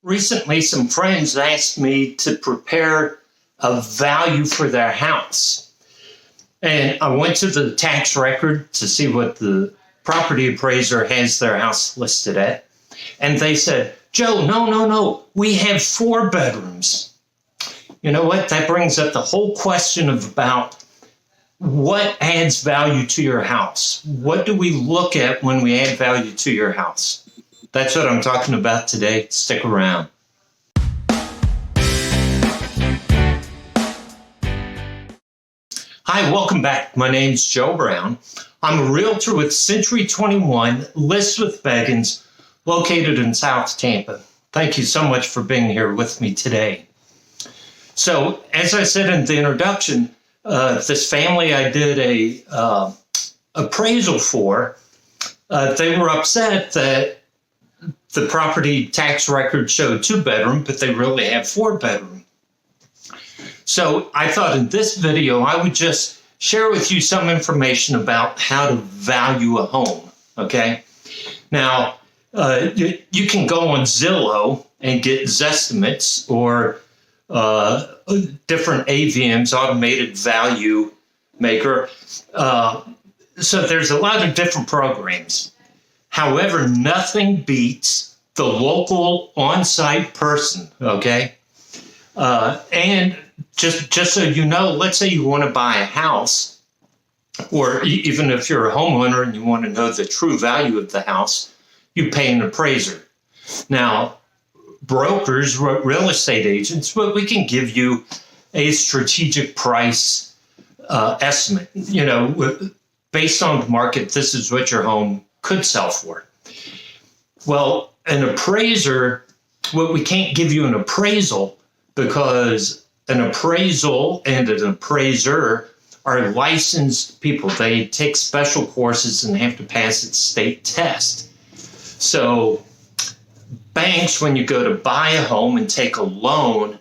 Recently, some friends asked me to prepare a value for their house. And I went to the tax record to see what the property appraiser has their house listed at. And they said, Joe, no, we have 4 bedrooms. You know what? That brings up the whole question of about what adds value to your house. What do we look at when we add value to your house? That's what I'm talking about today. Stick around. Hi, welcome back. My name's Joe Brown. I'm a realtor with Century 21, List with Beggins, located in South Tampa. Thank you so much for being here with me today. So, as I said in the introduction, this family I did a appraisal for, they were upset that the property tax record showed 2-bedroom, but they really have 4-bedroom. So I thought in this video, I would just share with you some information about how to value a home, okay? Now, you can go on Zillow and get Zestimates or different AVMs, automated value maker. So there's a lot of different programs. However, nothing beats the local on-site person, okay? And just so you know, let's say you want to buy a house, or even if you're a homeowner and you want to know the true value of the house, you pay an appraiser. Now, brokers, real estate agents, well, we can give you a strategic price estimate. You know, based on the market, this is what your home could sell for. Well, an appraiser, well, we can't give you an appraisal because an appraisal and an appraiser are licensed people. They take special courses and have to pass a state test. So banks, when you go to buy a home and take a loan,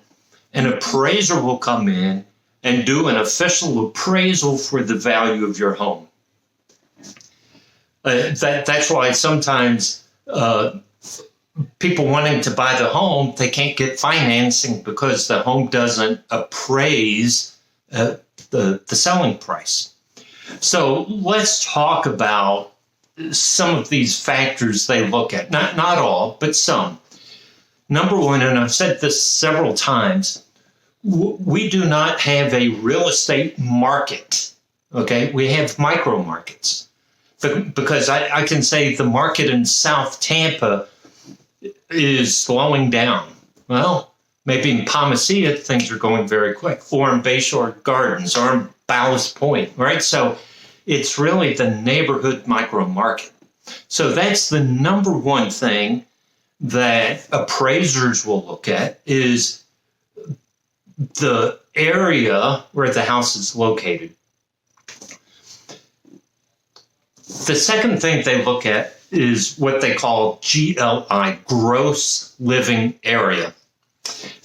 an appraiser will come in and do an official appraisal for the value of your home. That's why sometimes people wanting to buy the home, they can't get financing because the home doesn't appraise the selling price. So let's talk about some of these factors they look at. Not all, but some. Number one, and I've said this several times, we do not have a real estate market, okay? We have micro markets. Because I can say the market in South Tampa is slowing down. Well, maybe in Palmacia, things are going very quick, or in Bayshore Gardens, or in Ballast Point, right? So it's really the neighborhood micro market. So that's the number one thing that appraisers will look at is the area where the house is located. The second thing they look at is what they call GLI, gross living area.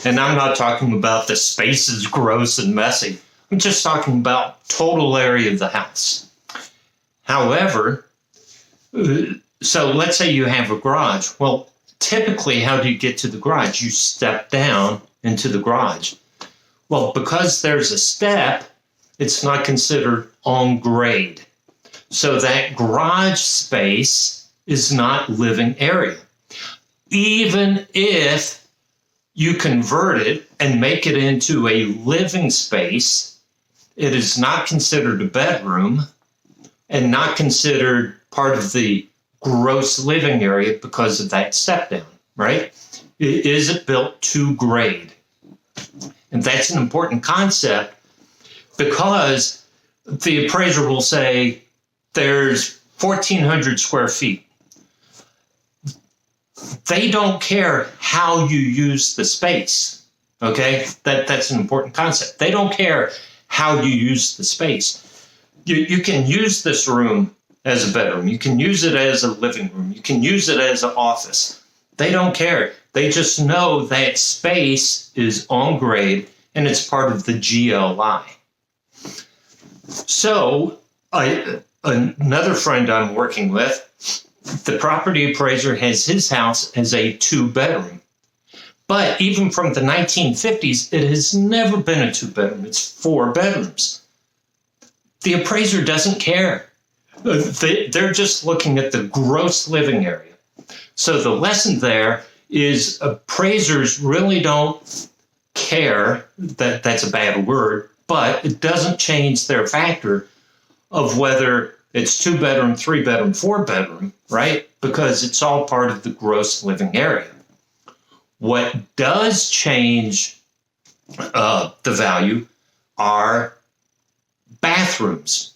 And I'm not talking about the space is gross and messy. I'm just talking about total area of the house. However, so let's say you have a garage. Well, typically, how do you get to the garage? You step down into the garage. Well, because there's a step, it's not considered on grade. So that garage space is not living area. Even if you convert it and make it into a living space, it is not considered a bedroom and not considered part of the gross living area because of that step down, right? Is it built to grade? And that's an important concept because the appraiser will say, there's 1,400 square feet. They don't care how you use the space, okay? That's an important concept. They don't care how you use the space. You can use this room as a bedroom. You can use it as a living room. You can use it as an office. They don't care. They just know that space is on grade and it's part of the GLI. So another friend I'm working with, the property appraiser has his house as a 2-bedroom. But even from the 1950s, it has never been a 2-bedroom. It's 4 bedrooms. The appraiser doesn't care. They're just looking at the gross living area. So the lesson there is appraisers really don't care, that's a bad word, but it doesn't change their factor of whether it's 2-bedroom, 3-bedroom, 4-bedroom, right? Because it's all part of the gross living area. What does change the value are bathrooms.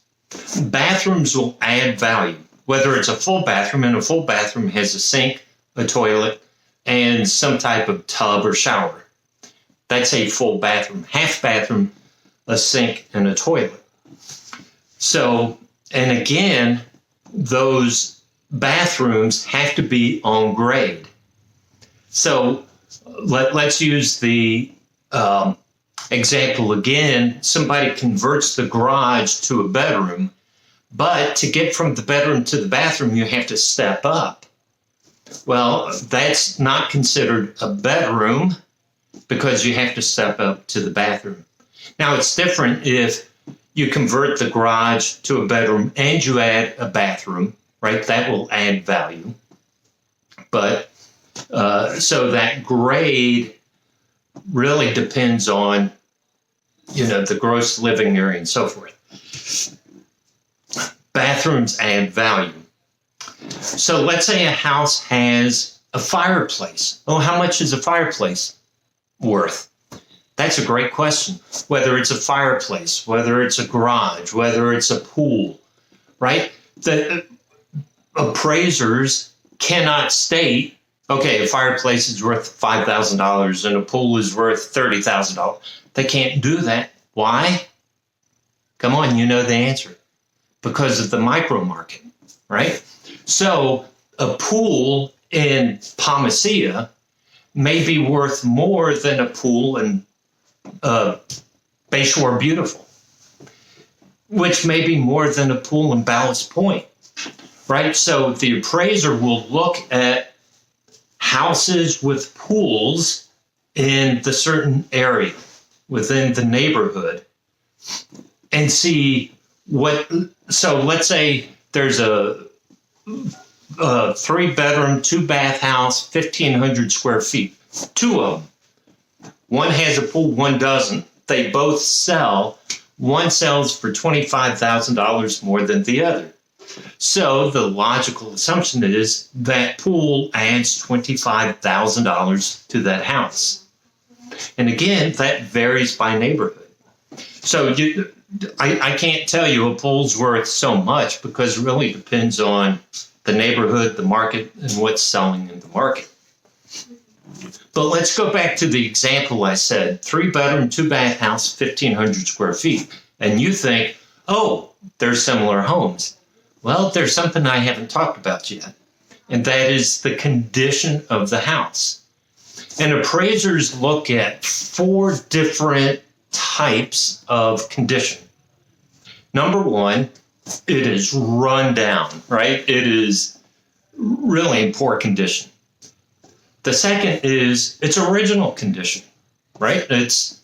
Bathrooms will add value, whether it's a full bathroom, and a full bathroom has a sink, a toilet, and some type of tub or shower. That's a full bathroom. Half bathroom, a sink, and a toilet. So, and again, those bathrooms have to be on grade. So let's use the example again. Somebody converts the garage to a bedroom, but to get from the bedroom to the bathroom, you have to step up. Well, that's not considered a bedroom because you have to step up to the bathroom. Now, it's different if you convert the garage to a bedroom and you add a bathroom, right? That will add value. But so that grade really depends on, the gross living area and so forth. Bathrooms add value. So let's say a house has a fireplace. Oh, how much is a fireplace worth? That's a great question. Whether it's a fireplace, whether it's a garage, whether it's a pool, right? The appraisers cannot state, okay, a fireplace is worth $5,000 and a pool is worth $30,000. They can't do that. Why? Come on, you know the answer. Because of the micro market, right? So a pool in Palmacia may be worth more than a pool in Bayshore Beautiful, which may be more than a pool in Ballast Point, right? So the appraiser will look at houses with pools in the certain area within the neighborhood and see what. So let's say there's a 3-bedroom, 2-bath house, 1,500 square feet. 2 of them. One has a pool, one doesn't. They both sell. One sells for $25,000 more than the other. So the logical assumption is that pool adds $25,000 to that house. And again, that varies by neighborhood. So I can't tell you a pool's worth so much because it really depends on the neighborhood, the market, and what's selling in the market. But let's go back to the example I said, 3-bedroom, 2-bath house, 1,500 square feet. And you think, oh, they're similar homes. Well, there's something I haven't talked about yet, and that is the condition of the house. And appraisers look at 4 different types of condition. Number 1, it is run down, right? It is really in poor condition. The second is its original condition, right? It's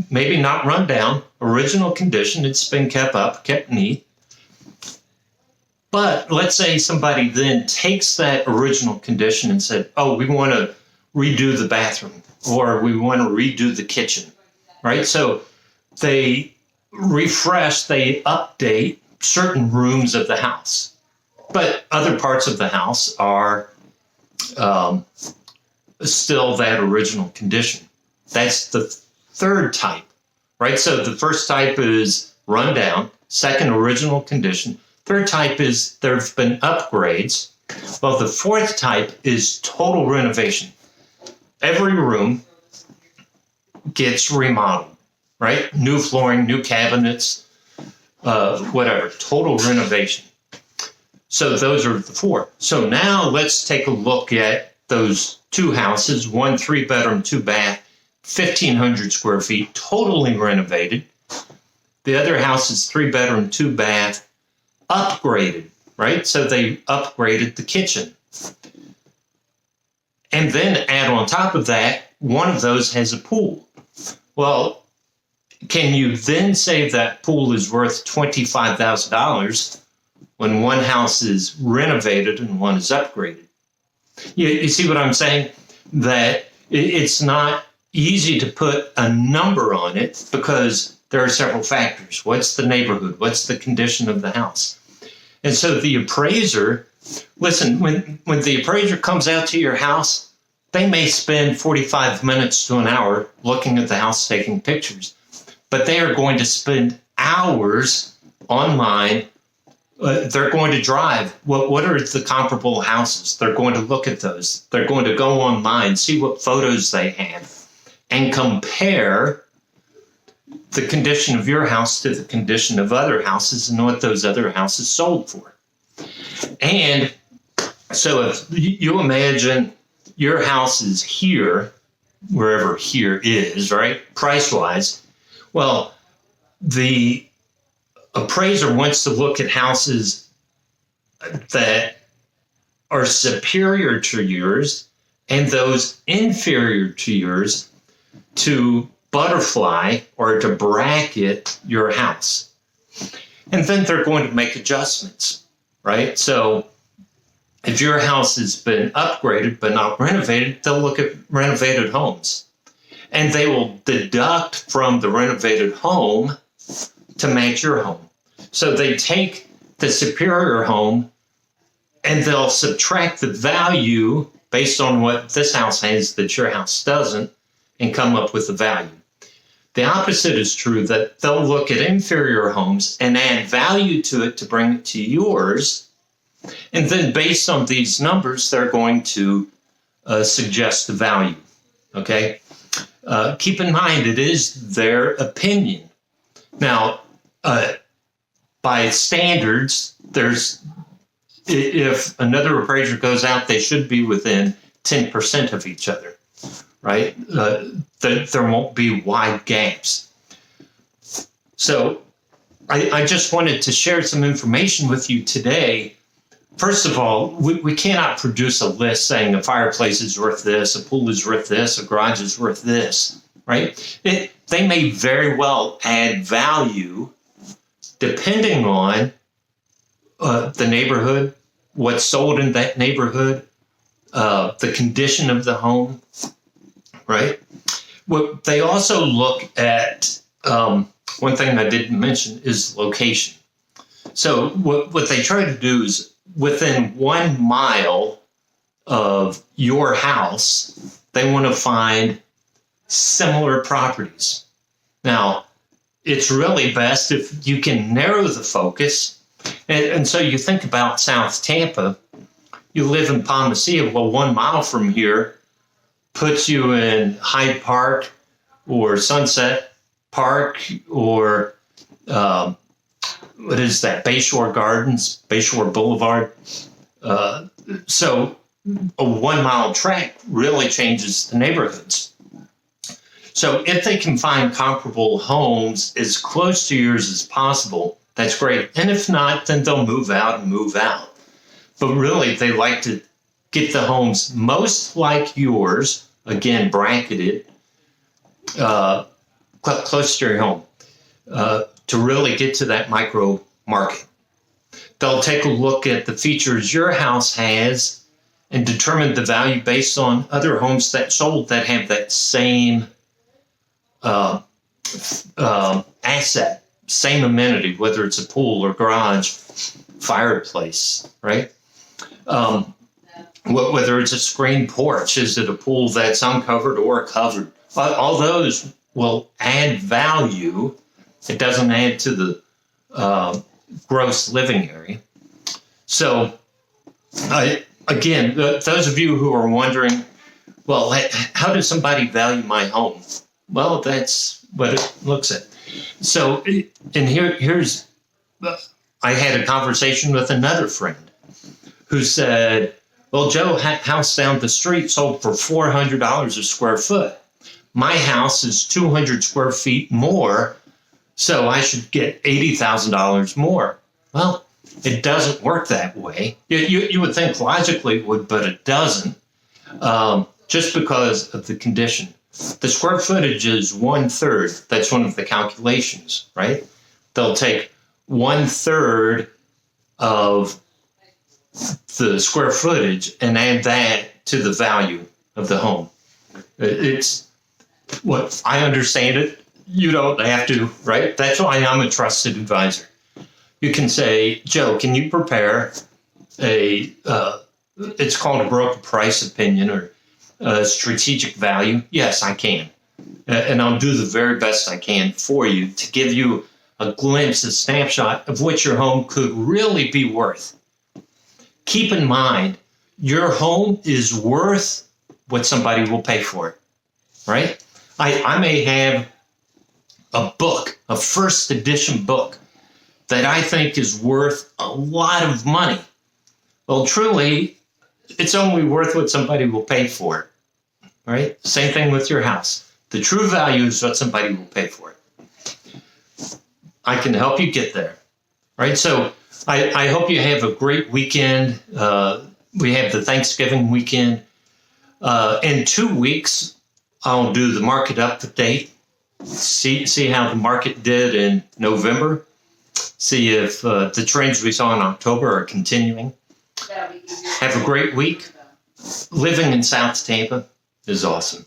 maybe not run down, original condition. It's been kept up, kept neat. But let's say somebody then takes that original condition and said, oh, we want to redo the bathroom or we want to redo the kitchen, right? So they refresh, they update certain rooms of the house. But other parts of the house are still that original condition. That's the third type, right? So the first type is run down, second, original condition. Third type is there have been upgrades. Well, the fourth type is total renovation. Every room gets remodeled, right? New flooring, new cabinets, whatever, total renovation. So those are the 4. So now let's take a look at those 2 houses, 1 3-bedroom, 2-bath, 1,500 square feet, totally renovated. The other house is 3-bedroom, 2-bath, upgraded, right? So they upgraded the kitchen. And And then add on top of that, one of those has a pool. Well, can you then say that pool is worth $25,000 when one house is renovated and one is upgraded? You see what I'm saying? That it's not easy to put a number on it because there are several factors. What's the neighborhood? What's the condition of the house? And so the appraiser, listen, when the appraiser comes out to your house, they may spend 45 minutes to an hour looking at the house, taking pictures, but they are going to spend hours online. They're going to drive. What are the comparable houses? They're going to look at those. They're going to go online, see what photos they have, and compare the condition of your house to the condition of other houses and what those other houses sold for. And so if you imagine your house is here, wherever here is, right, price-wise, well, the appraiser wants to look at houses that are superior to yours and those inferior to yours to butterfly or to bracket your house. And then they're going to make adjustments, right? So if your house has been upgraded but not renovated, they'll look at renovated homes. And they will deduct from the renovated home to match your home. So they take the superior home and they'll subtract the value based on what this house has that your house doesn't and come up with the value. The opposite is true, that they'll look at inferior homes and add value to it to bring it to yours. And then based on these numbers, they're going to suggest the value. Okay? Keep in mind, it is their opinion. Now, by standards, if another appraiser goes out, they should be within 10% of each other, right? There won't be wide gaps. So I just wanted to share some information with you today. First of all, we cannot produce a list saying a fireplace is worth this, a pool is worth this, a garage is worth this, right? They may very well add value depending on the neighborhood, what's sold in that neighborhood, the condition of the home, right? Well, they also look at, one thing I didn't mention is location. So what they try to do is within 1 mile of your house, they want to find similar properties. Now, it's really best if you can narrow the focus. And so you think about South Tampa, you live in Palmacia, well, 1 mile from here puts you in Hyde Park or Sunset Park or what is that, Bayshore Gardens, Bayshore Boulevard. So a 1 mile tract really changes the neighborhoods. So if they can find comparable homes as close to yours as possible, that's great. And if not, then they'll move out and move out. But really, they like to get the homes most like yours, again, bracketed, close to your home, to really get to that micro market. They'll take a look at the features your house has and determine the value based on other homes that sold that have that same asset, same amenity, whether it's a pool or garage, fireplace, right? Whether it's a screened porch, is it a pool that's uncovered or covered? All those will add value. It doesn't add to the gross living area. So, again, those of you who are wondering, well, how does somebody value my home? Well, that's what it looks at. So, and here's, I had a conversation with another friend who said, well, Joe, house down the street sold for $400 a square foot. My house is 200 square feet more, so I should get $80,000 more. Well, it doesn't work that way. You would think logically it would, but it doesn't. just because of the condition. The square footage is 1/3. That's one of the calculations, right? They'll take 1/3 of the square footage and add that to the value of the home. It's what I understand it. You don't have to, right? That's why I'm a trusted advisor. You can say, Joe, can you prepare it's called a broker price opinion or strategic value? Yes, I can. And I'll do the very best I can for you to give you a glimpse, a snapshot of what your home could really be worth. Keep in mind, your home is worth what somebody will pay for it, right? I may have a book, a first edition book, that I think is worth a lot of money. Well, truly, it's only worth what somebody will pay for it, right? Same thing with your house. The true value is what somebody will pay for it. I can help you get there, right? So I hope you have a great weekend. We have the Thanksgiving weekend. In 2 weeks, I'll do the market update. See how the market did in November. See if the trends we saw in October are continuing. Have a great week. Living in South Tampa is awesome.